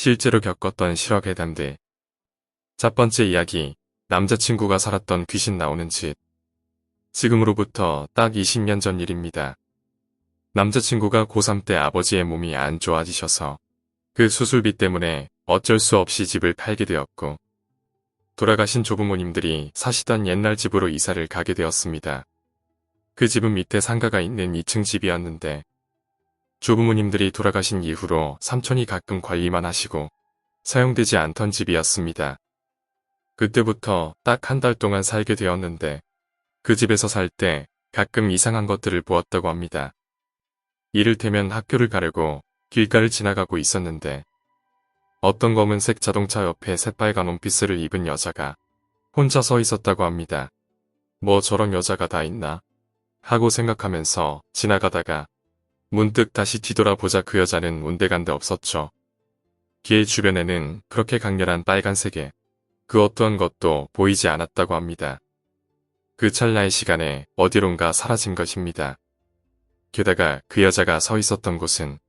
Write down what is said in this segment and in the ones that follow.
실제로 겪었던 실화괴담들. 첫 번째 이야기, 남자친구가 살았던 귀신 나오는 집. 지금으로부터 딱 20년 전 일입니다. 남자친구가 고3 때 아버지의 몸이 안 좋아지셔서 그 수술비 때문에 어쩔 수 없이 집을 팔게 되었고, 돌아가신 조부모님들이 사시던 옛날 집으로 이사를 가게 되었습니다. 그 집은 밑에 상가가 있는 2층 집이었는데, 조부모님들이 돌아가신 이후로 삼촌이 가끔 관리만 하시고 사용되지 않던 집이었습니다. 그때부터 딱 한 달 동안 살게 되었는데, 그 집에서 살 때 가끔 이상한 것들을 보았다고 합니다. 이를테면 학교를 가려고 길가를 지나가고 있었는데, 어떤 검은색 자동차 옆에 새빨간 원피스를 입은 여자가 혼자 서 있었다고 합니다. 뭐 저런 여자가 다 있나? 하고 생각하면서 지나가다가 문득 다시 뒤돌아보자 그 여자는 온데간데 없었죠. 길 주변에는 그렇게 강렬한 빨간색의 그 어떠한 것도 보이지 않았다고 합니다. 그 찰나의 시간에 어디론가 사라진 것입니다. 게다가 그 여자가 서 있었던 곳은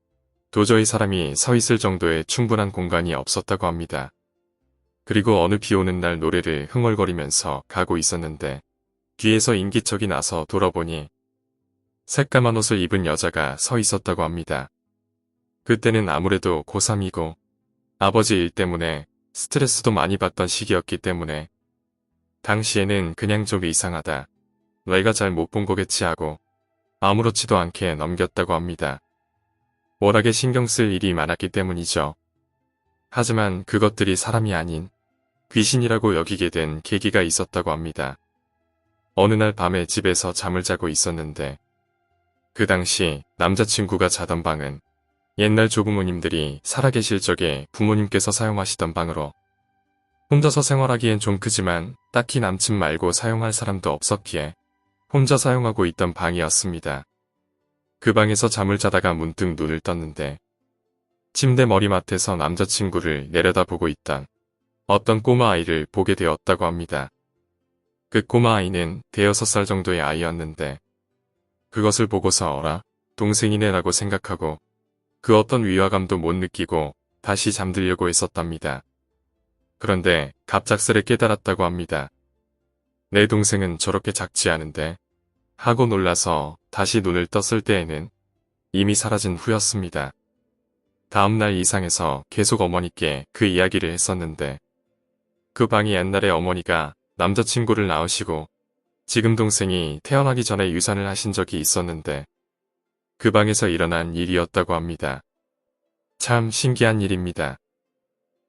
도저히 사람이 서 있을 정도의 충분한 공간이 없었다고 합니다. 그리고 어느 비 오는 날 노래를 흥얼거리면서 가고 있었는데, 뒤에서 인기척이 나서 돌아보니 새까만 옷을 입은 여자가 서 있었다고 합니다. 그때는 아무래도 고3이고 아버지 일 때문에 스트레스도 많이 받던 시기였기 때문에 당시에는 그냥 좀 이상하다, 내가 잘 못 본 거겠지 하고 아무렇지도 않게 넘겼다고 합니다. 워낙에 신경 쓸 일이 많았기 때문이죠. 하지만 그것들이 사람이 아닌 귀신이라고 여기게 된 계기가 있었다고 합니다. 어느 날 밤에 집에서 잠을 자고 있었는데, 그 당시 남자친구가 자던 방은 옛날 조부모님들이 살아계실 적에 부모님께서 사용하시던 방으로, 혼자서 생활하기엔 좀 크지만 딱히 남친 말고 사용할 사람도 없었기에 혼자 사용하고 있던 방이었습니다. 그 방에서 잠을 자다가 문득 눈을 떴는데, 침대 머리맡에서 남자친구를 내려다보고 있던 어떤 꼬마 아이를 보게 되었다고 합니다. 그 꼬마 아이는 5-6살 정도의 아이였는데, 그것을 보고서 어라? 동생이네 라고 생각하고 그 어떤 위화감도 못 느끼고 다시 잠들려고 했었답니다. 그런데 갑작스레 깨달았다고 합니다. 내 동생은 저렇게 작지 않은데 하고 놀라서 다시 눈을 떴을 때에는 이미 사라진 후였습니다. 다음날 이상해서 계속 어머니께 그 이야기를 했었는데, 그 방이 옛날에 어머니가 남자친구를 낳으시고 지금 동생이 태어나기 전에 유산을 하신 적이 있었는데, 그 방에서 일어난 일이었다고 합니다. 참 신기한 일입니다.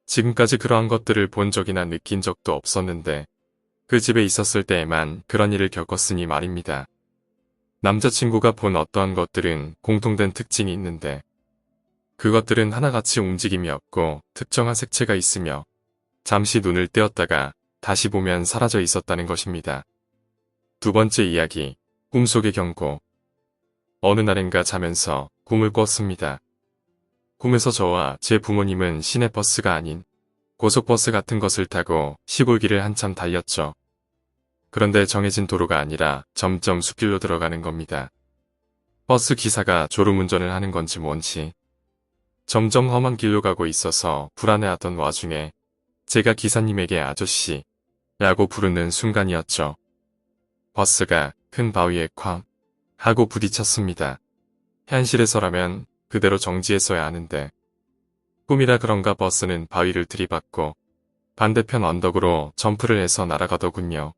지금까지 그러한 것들을 본 적이나 느낀 적도 없었는데, 그 집에 있었을 때에만 그런 일을 겪었으니 말입니다. 남자친구가 본 어떠한 것들은 공통된 특징이 있는데, 그것들은 하나같이 움직임이 없고 특정한 색채가 있으며 잠시 눈을 떼었다가 다시 보면 사라져 있었다는 것입니다. 두 번째 이야기, 꿈속의 경고. 어느 날인가 자면서 꿈을 꿨습니다. 꿈에서 저와 제 부모님은 시내버스가 아닌 고속버스 같은 것을 타고 시골길을 한참 달렸죠. 그런데 정해진 도로가 아니라 점점 숲길로 들어가는 겁니다. 버스 기사가 졸음운전을 하는 건지 뭔지 점점 험한 길로 가고 있어서 불안해하던 와중에 제가 기사님에게 아저씨 라고 부르는 순간이었죠. 버스가 큰 바위에 쾅 하고 부딪혔습니다. 현실에서라면 그대로 정지했어야 하는데, 꿈이라 그런가 버스는 바위를 들이받고 반대편 언덕으로 점프를 해서 날아가더군요.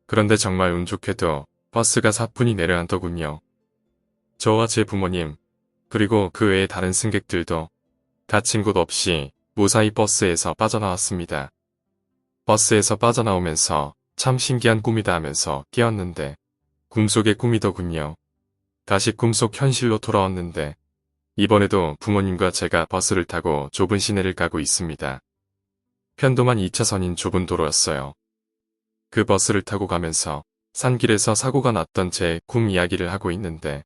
그런데 정말 운 좋게도 버스가 사뿐히 내려앉더군요. 저와 제 부모님, 그리고 그 외의 다른 승객들도 다친 곳 없이 무사히 버스에서 빠져나왔습니다. 버스에서 빠져나오면서 참 신기한 꿈이다 하면서 깨었는데, 꿈속의 꿈이더군요. 다시 꿈속 현실로 돌아왔는데, 이번에도 부모님과 제가 버스를 타고 좁은 시내를 가고 있습니다. 편도만 2차선인 좁은 도로였어요. 그 버스를 타고 가면서 산길에서 사고가 났던 제 꿈 이야기를 하고 있는데,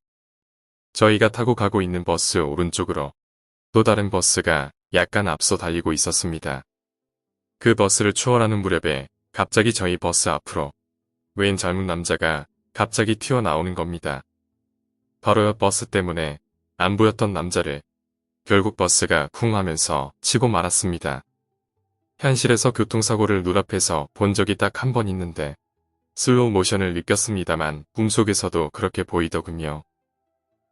저희가 타고 가고 있는 버스 오른쪽으로 또 다른 버스가 약간 앞서 달리고 있었습니다. 그 버스를 추월하는 무렵에 갑자기 저희 버스 앞으로 웬 젊은 남자가 갑자기 튀어나오는 겁니다. 바로 옆 버스 때문에 안 보였던 남자를 결국 버스가 쿵 하면서 치고 말았습니다. 현실에서 교통사고를 눈앞에서 본 적이 딱 한 번 있는데 슬로우 모션을 느꼈습니다만 꿈속에서도 그렇게 보이더군요.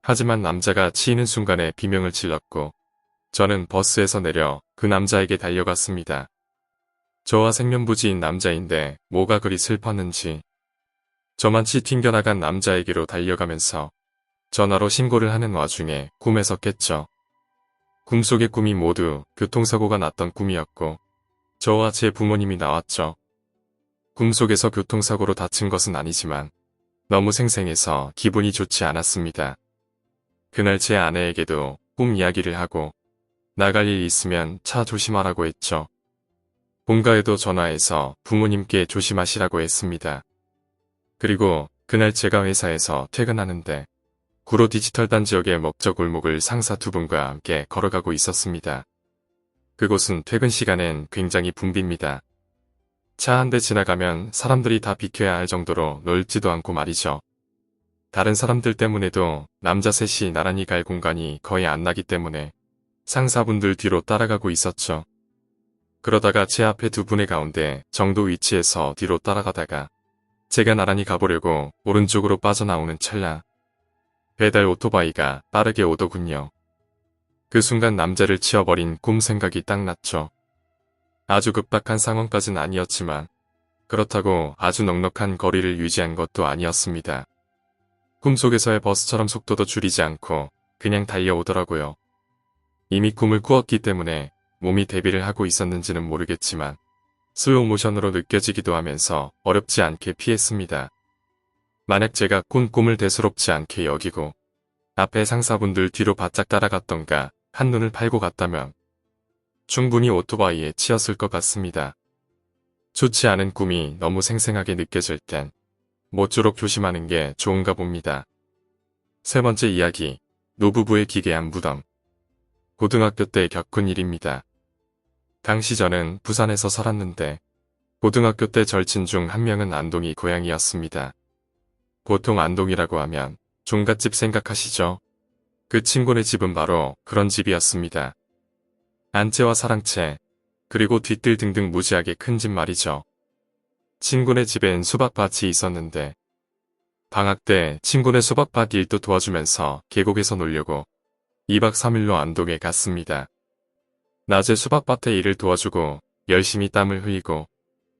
하지만 남자가 치이는 순간에 비명을 질렀고 저는 버스에서 내려 그 남자에게 달려갔습니다. 저와 생면부지인 남자인데 뭐가 그리 슬펐는지 저만치 튕겨나간 남자에게로 달려가면서 전화로 신고를 하는 와중에 꿈에서 깼죠. 꿈속의 꿈이 모두 교통사고가 났던 꿈이었고 저와 제 부모님이 나왔죠. 꿈속에서 교통사고로 다친 것은 아니지만 너무 생생해서 기분이 좋지 않았습니다. 그날 제 아내에게도 꿈 이야기를 하고 나갈 일 있으면 차 조심하라고 했죠. 본가에도 전화해서 부모님께 조심하시라고 했습니다. 그리고 그날 제가 회사에서 퇴근하는데 구로 디지털단 지역의 먹적 골목을 상사 두 분과 함께 걸어가고 있었습니다. 그곳은 퇴근 시간엔 굉장히 붐빕니다. 차 한 대 지나가면 사람들이 다 비켜야 할 정도로 넓지도 않고 말이죠. 다른 사람들 때문에도 남자 셋이 나란히 갈 공간이 거의 안 나기 때문에 상사분들 뒤로 따라가고 있었죠. 그러다가 제 앞에 두 분의 가운데 정도 위치에서 뒤로 따라가다가 제가 나란히 가보려고 오른쪽으로 빠져나오는 찰나 배달 오토바이가 빠르게 오더군요. 그 순간 남자를 치어버린 꿈 생각이 딱 났죠. 아주 급박한 상황까진 아니었지만 그렇다고 아주 넉넉한 거리를 유지한 것도 아니었습니다. 꿈속에서의 버스처럼 속도도 줄이지 않고 그냥 달려오더라고요. 이미 꿈을 꾸었기 때문에 몸이 대비를 하고 있었는지는 모르겠지만 슬로우 모션으로 느껴지기도 하면서 어렵지 않게 피했습니다. 만약 제가 꾼 꿈을 대수롭지 않게 여기고 앞에 상사분들 뒤로 바짝 따라갔던가 한눈을 팔고 갔다면 충분히 오토바이에 치였을 것 같습니다. 좋지 않은 꿈이 너무 생생하게 느껴질 땐 모쪼록 조심하는 게 좋은가 봅니다. 세 번째 이야기, 노부부의 기괴한 무덤. 고등학교 때 겪은 일입니다. 당시 저는 부산에서 살았는데 고등학교 때 절친 중 한 명은 안동이 고향이었습니다. 보통 안동이라고 하면 종갓집 생각하시죠? 그 친구네 집은 바로 그런 집이었습니다. 안채와 사랑채, 그리고 뒤뜰 등등 무지하게 큰 집 말이죠. 친구네 집엔 수박밭이 있었는데 방학 때 친구네 수박밭 일도 도와주면서 계곡에서 놀려고 2박 3일로 안동에 갔습니다. 낮에 수박밭에 일을 도와주고 열심히 땀을 흘리고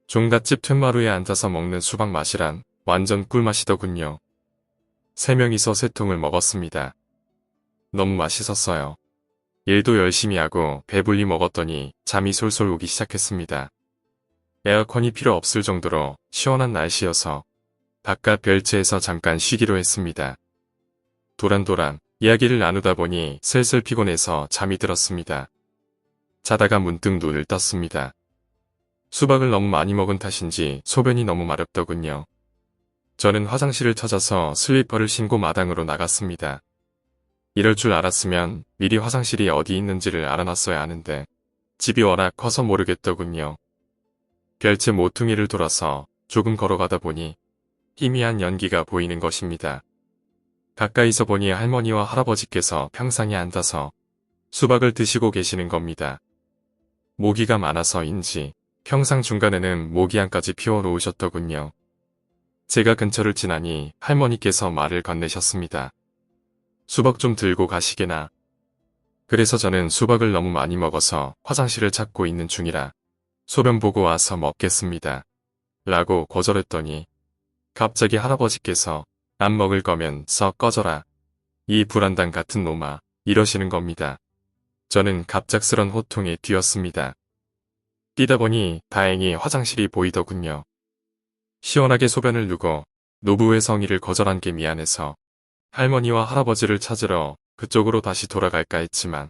종갓집 툇마루에 앉아서 먹는 수박 맛이란 완전 꿀맛이더군요. 3명이서 3통을 먹었습니다. 너무 맛있었어요. 일도 열심히 하고 배불리 먹었더니 잠이 솔솔 오기 시작했습니다. 에어컨이 필요 없을 정도로 시원한 날씨여서 바깥 별채에서 잠깐 쉬기로 했습니다. 도란도란 이야기를 나누다 보니 슬슬 피곤해서 잠이 들었습니다. 자다가 문득 눈을 떴습니다. 수박을 너무 많이 먹은 탓인지 소변이 너무 마렵더군요. 저는 화장실을 찾아서 슬리퍼를 신고 마당으로 나갔습니다. 이럴 줄 알았으면 미리 화장실이 어디 있는지를 알아놨어야 하는데 집이 워낙 커서 모르겠더군요. 별채 모퉁이를 돌아서 조금 걸어가다 보니 희미한 연기가 보이는 것입니다. 가까이서 보니 할머니와 할아버지께서 평상에 앉아서 수박을 드시고 계시는 겁니다. 모기가 많아서인지 평상 중간에는 모기향까지 피워놓으셨더군요. 제가 근처를 지나니 할머니께서 말을 건네셨습니다. 수박 좀 들고 가시게나. 그래서 저는 수박을 너무 많이 먹어서 화장실을 찾고 있는 중이라 소변 보고 와서 먹겠습니다. 라고 거절했더니 갑자기 할아버지께서 안 먹을 거면 썩 꺼져라. 이 불안당 같은 놈아. 이러시는 겁니다. 저는 갑작스런 호통에 뛰었습니다. 뛰다 보니 다행히 화장실이 보이더군요. 시원하게 소변을 누고 노부의 성의를 거절한 게 미안해서 할머니와 할아버지를 찾으러 그쪽으로 다시 돌아갈까 했지만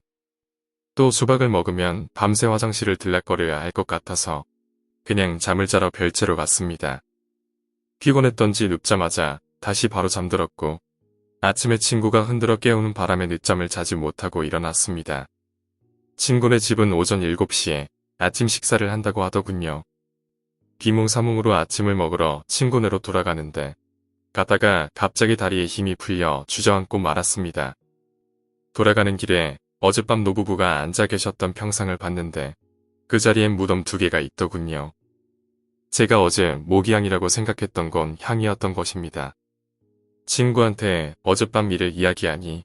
또 수박을 먹으면 밤새 화장실을 들락거려야 할 것 같아서 그냥 잠을 자러 별채로 갔습니다. 피곤했던지 눕자마자 다시 바로 잠들었고 아침에 친구가 흔들어 깨우는 바람에 늦잠을 자지 못하고 일어났습니다. 친구네 집은 오전 7시에 아침 식사를 한다고 하더군요. 비몽사몽으로 아침을 먹으러 친구네로 돌아가는데 가다가 갑자기 다리에 힘이 풀려 주저앉고 말았습니다. 돌아가는 길에 어젯밤 노부부가 앉아 계셨던 평상을 봤는데 그 자리엔 무덤 2개가 있더군요. 제가 어제 모기향이라고 생각했던 건 향이었던 것입니다. 친구한테 어젯밤 일을 이야기하니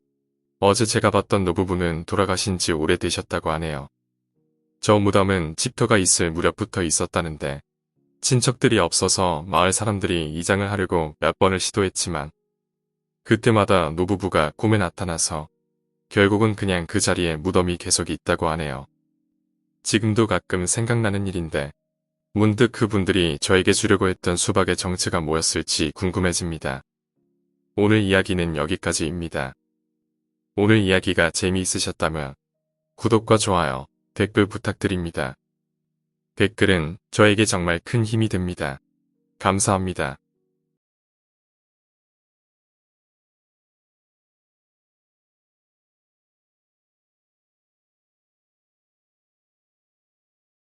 어제 제가 봤던 노부부는 돌아가신 지 오래되셨다고 하네요. 저 무덤은 집터가 있을 무렵부터 있었다는데 친척들이 없어서 마을 사람들이 이장을 하려고 몇 번을 시도했지만 그때마다 노부부가 꿈에 나타나서 결국은 그냥 그 자리에 무덤이 계속 있다고 하네요. 지금도 가끔 생각나는 일인데 문득 그분들이 저에게 주려고 했던 수박의 정체가 뭐였을지 궁금해집니다. 오늘 이야기는 여기까지입니다. 오늘 이야기가 재미있으셨다면 구독과 좋아요, 댓글 부탁드립니다. 댓글은 저에게 정말 큰 힘이 됩니다. 감사합니다.